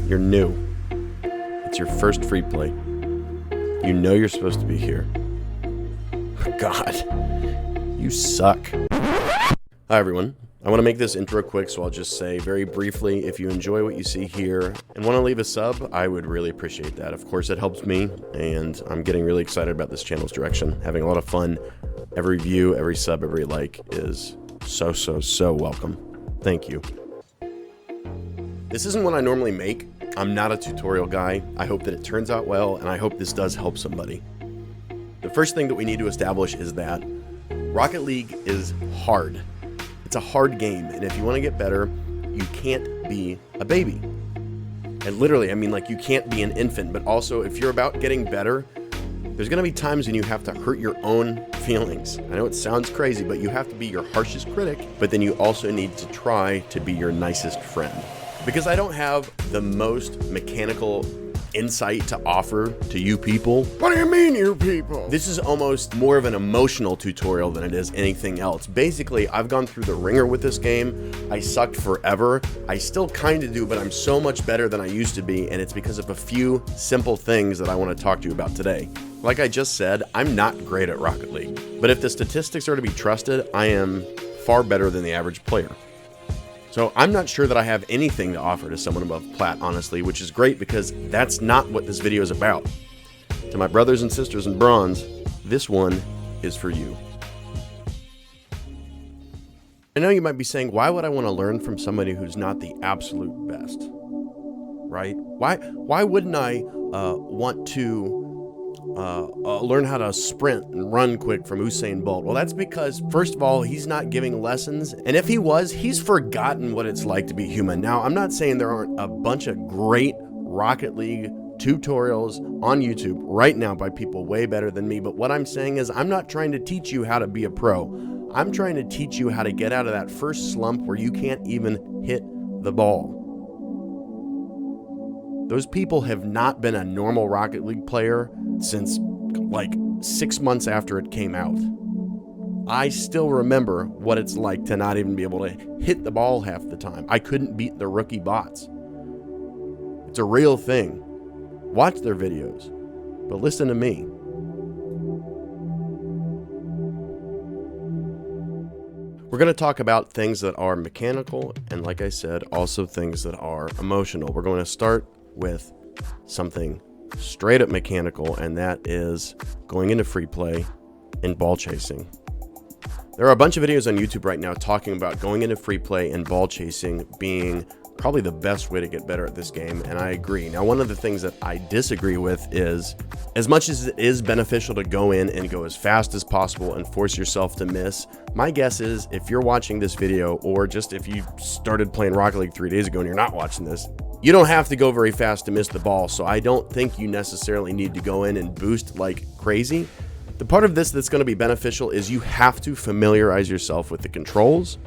You're new. It's your first free play. You know you're supposed to be here. God, you suck. Hi everyone. I want to make this intro quick, so I'll just say very briefly, if you enjoy what you see here and want to leave a sub, I would really appreciate that. Of course, it helps me, and I'm getting really excited about this channel's direction. Having a lot of fun. Every view, every sub, every like is so welcome. Thank you. This isn't what I normally make. I'm not a tutorial guy. I hope that it turns out well, and I hope this does help somebody. The first thing that we need to establish is that Rocket League is hard. It's a hard game, and if you want to get better, you can't be a baby. And literally, I mean, like, you can't be an infant, but also if you're about getting better, there's going to be times when you have to hurt your own feelings. I know it sounds crazy, but you have to be your harshest critic, but then you also need to try to be your nicest friend. Because I don't have the most mechanical insight to offer to you people. What do you mean, you people? This is almost more of an emotional tutorial than it is anything else. Basically, I've gone through the ringer with this game. I sucked forever. I still kind of do, but I'm so much better than I used to be, and it's because of a few simple things that I want to talk to you about today. Like I just said, I'm not great at Rocket League, but if the statistics are to be trusted, I am far better than the average player. So I'm not sure that I have anything to offer to someone above plat, honestly, which is great because that's not what this video is about. To my brothers and sisters in bronze, this one is for you. I know you might be saying, why would I want to learn from somebody who's not the absolute best? Right? Why wouldn't I want to learn how to sprint and run quick from Usain Bolt? Well, that's because, first of all, he's not giving lessons, and if he was, he's forgotten what it's like to be human. Now, I'm not saying there aren't a bunch of great Rocket League tutorials on YouTube right now by people way better than me, but what I'm saying is I'm not trying to teach you how to be a pro. I'm trying to teach you how to get out of that first slump where you can't even hit the ball. Those people have not been a normal Rocket League player since like 6 months after it came out. I still remember what it's like to not even be able to hit the ball half the time. I couldn't beat the rookie bots. It's a real thing. Watch their videos, but listen to me. We're going to talk about things that are mechanical and, like I said, also things that are emotional. We're going to start with something straight up mechanical, and that is going into free play and ball chasing. There are a bunch of videos on YouTube right now talking about going into free play and ball chasing being probably the best way to get better at this game, and I agree. Now, one of the things that I disagree with is, as much as it is beneficial to go in and go as fast as possible and force yourself to miss, my guess is if you're watching this video, or just if you started playing Rocket League 3 days ago and you're not watching this, you don't have to go very fast to miss the ball, so I don't think you necessarily need to go in and boost like crazy. The part of this that's going to be beneficial is you have to familiarize yourself with the controls,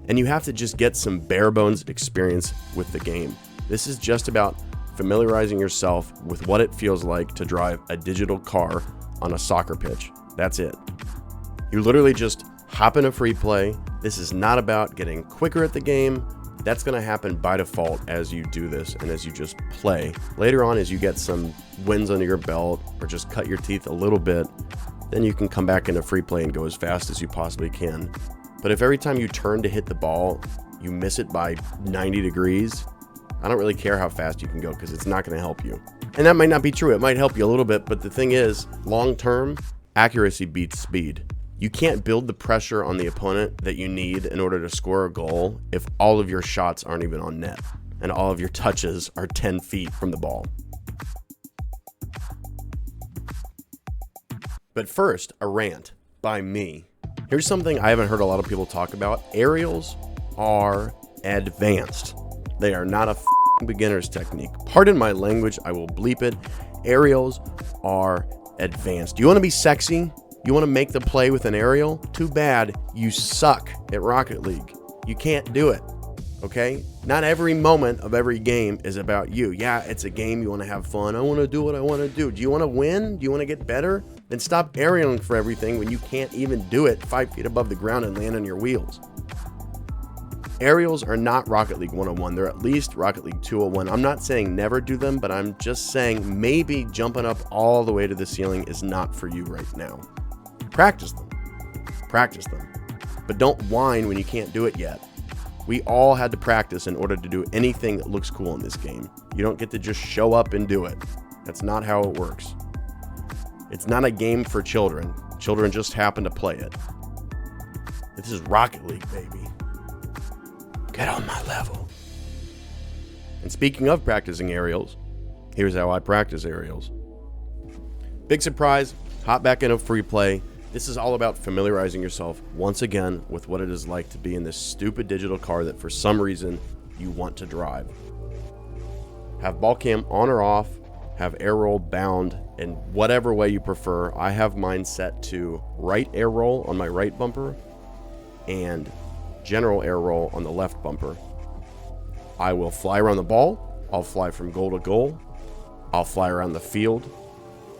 and you have to just get some bare bones experience with the game. This is just about familiarizing yourself with what it feels like to drive a digital car on a soccer pitch. That's it. You literally just hop in a free play. This is not about getting quicker at the game. That's going to happen by default as you do this and as you just play. Later on, as you get some wins under your belt or just cut your teeth a little bit, then you can come back into free play and go as fast as you possibly can. But if every time you turn to hit the ball, you miss it by 90 degrees, I don't really care how fast you can go because it's not going to help you. And that might not be true. It might help you a little bit, but the thing is, long term, accuracy beats speed. You can't build the pressure on the opponent that you need in order to score a goal if all of your shots aren't even on net and all of your touches are 10 feet from the ball. But first, a rant by me. Here's something I haven't heard a lot of people talk about. Aerials are advanced. They are not a beginner's technique. Pardon my language, I will bleep it. Aerials are advanced. You want to be sexy? You want to make the play with an aerial? Too bad you suck at Rocket League. You can't do it, okay? Not every moment of every game is about you. Yeah, it's a game. You want to have fun. I want to do what I want to do. Do you want to win? Do you want to get better? Then stop aerialing for everything when you can't even do it 5 feet above the ground and land on your wheels. Aerials are not Rocket League 101. They're at least Rocket League 201. I'm not saying never do them, but I'm just saying maybe jumping up all the way to the ceiling is not for you right now. Practice them. Practice them. But don't whine when you can't do it yet. We all had to practice in order to do anything that looks cool in this game. You don't get to just show up and do it. That's not how it works. It's not a game for children. Children just happen to play it. This is Rocket League, baby. Get on my level. And speaking of practicing aerials, here's how I practice aerials. Big surprise, hop back into free play. This is all about familiarizing yourself once again with what it is like to be in this stupid digital car that for some reason you want to drive. Have ball cam on or off, have air roll bound in whatever way you prefer. I have mine set to right air roll on my right bumper and general air roll on the left bumper. I will fly around the ball. I'll fly from goal to goal. I'll fly around the field.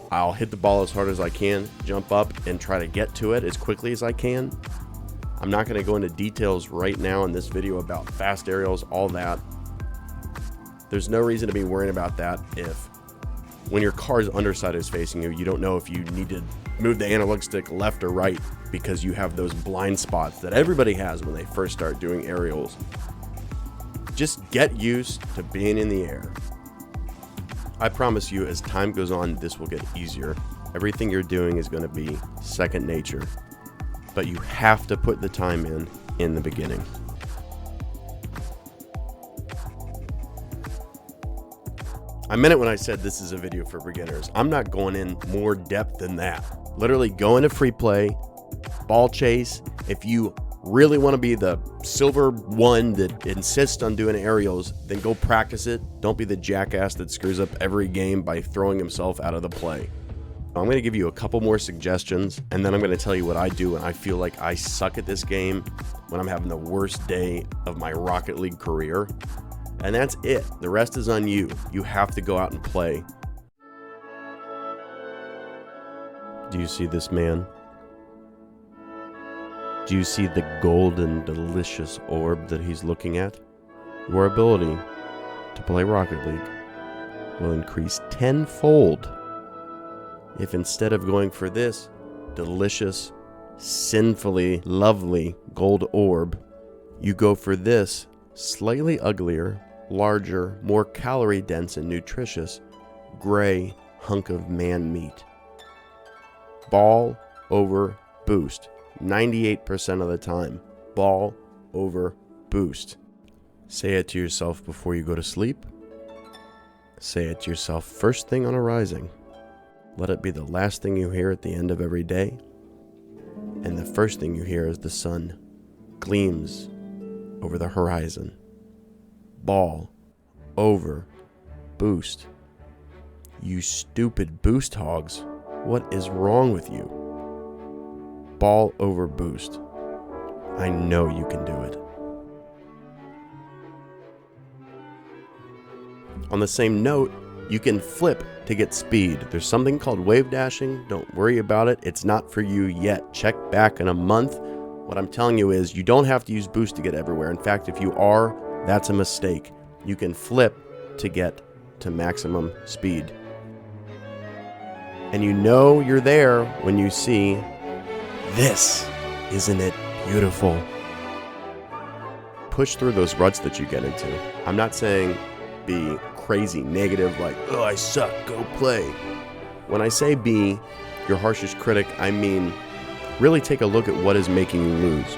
I'll hit the ball as hard as I can, jump up and try to get to it as quickly as I can. I'm not going to go into details right now in this video about fast aerials, all that. There's no reason to be worrying about that if when your car's underside is facing you, you don't know if you need to move the analog stick left or right because you have those blind spots that everybody has when they first start doing aerials. Just get used to being in the air. I promise you, as time goes on, this will get easier. Everything you're doing is going to be second nature, but you have to put the time in the beginning. I meant it when I said this is a video for beginners. I'm not going in more depth than that. Literally go into free play, ball chase. If you really want to be the silver one that insists on doing aerials, then go practice it. Don't be the jackass that screws up every game by throwing himself out of the play. I'm going to give you a couple more suggestions, and then I'm going to tell you what I do when I feel like I suck at this game, when I'm having the worst day of my Rocket League career. And that's it. The rest is on you. You have to go out and play. Do you see this man? Do you see the golden, delicious orb that he's looking at? Your ability to play Rocket League will increase tenfold if instead of going for this delicious, sinfully lovely gold orb, you go for this slightly uglier, larger, more calorie dense and nutritious gray hunk of man meat. Ball over boost. 98% of the time. Ball over boost. Say it to yourself before you go to sleep. Say it to yourself first thing on arising. Let it be the last thing you hear at the end of every day. And the first thing you hear as the sun gleams over the horizon. Ball over boost. You stupid boost hogs. What is wrong with you? Ball over boost. I know you can do it. On the same note, you can flip to get speed. There's something called wave dashing. Don't worry about it. It's not for you yet. Check back in a month. What I'm telling you is you don't have to use boost to get everywhere. In fact, if you are, that's a mistake. You can flip to get to maximum speed. And you know you're there when you see this. Isn't it beautiful? Push through those ruts that you get into. I'm not saying be crazy negative like, oh, I suck, go play. When I say be your harshest critic, I mean really take a look at what is making you lose.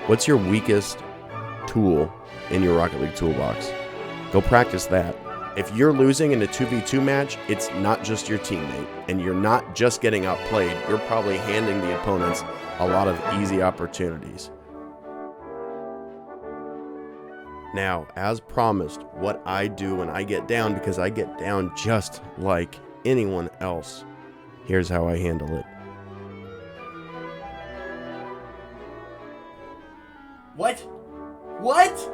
What's your weakest tool in your Rocket League toolbox? Go practice that. If you're losing in a 2v2 match, it's not just your teammate, and you're not just getting outplayed, you're probably handing the opponents a lot of easy opportunities. Now, as promised, what I do when I get down, because I get down just like anyone else, here's how I handle it. What? What?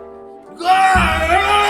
Ah!